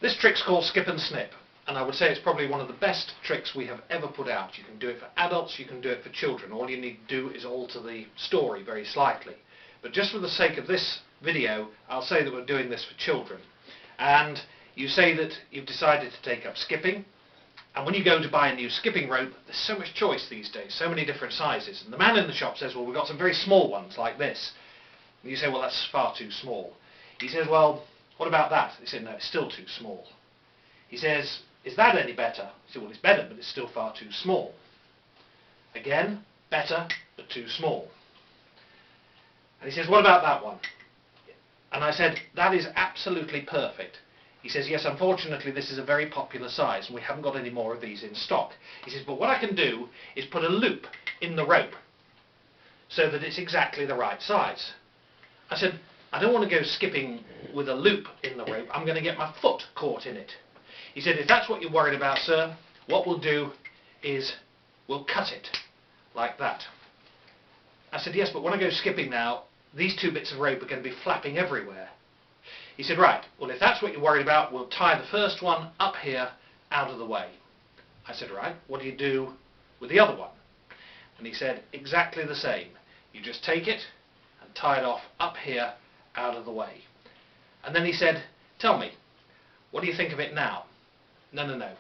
This trick's called Skip and Snip, and I would say it's probably one of the best tricks we have ever put out. You can do it for adults, you can do it for children. All you need to do is alter the story very slightly. But just for the sake of this video, I'll say that we're doing this for children. And you say that you've decided to take up skipping, and when you go to buy a new skipping rope, there's so much choice these days, so many different sizes. And the man in the shop says, well, we've got some very small ones like this. And you say, well, that's far too small. He says, well, what about that? He said, no, it's still too small. He says, is that any better? He said, well, it's better, but it's still far too small. Again, better, but too small. And he says, what about that one? And I said, that is absolutely perfect. He says, yes, unfortunately this is a very popular size and we haven't got any more of these in stock. He says, but what I can do is put a loop in the rope so that it's exactly the right size. I said, I don't want to go skipping with a loop in the rope, I'm going to get my foot caught in it. He said, if that's what you're worried about, sir, what we'll do is we'll cut it like that. I said, yes, but when I go skipping now, these two bits of rope are going to be flapping everywhere. He said, right, well, if that's what you're worried about, we'll tie the first one up here out of the way. I said, right, what do you do with the other one? And he said, exactly the same. You just take it and tie it off up here out of the way. And then he said, tell me, what do you think of it now? No,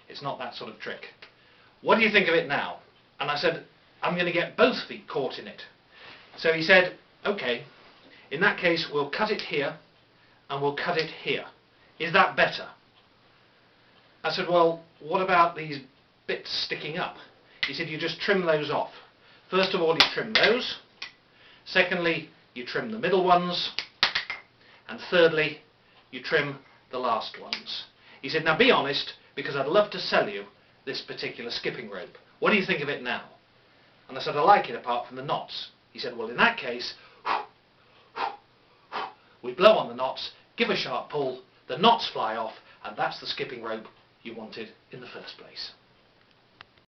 it's not that sort of trick. What do you think of it now? And I said, I'm going to get both feet caught in it. So he said, okay, in that case we'll cut it here and we'll cut it here. Is that better? I said, well, what about these bits sticking up? He said, you just trim those off. First of all, you trim those. Secondly, you trim the middle ones. And thirdly, you trim the last ones. He said, now be honest, because I'd love to sell you this particular skipping rope. What do you think of it now? And I said, I like it apart from the knots. He said, well, in that case, we blow on the knots, give a sharp pull, the knots fly off, and that's the skipping rope you wanted in the first place.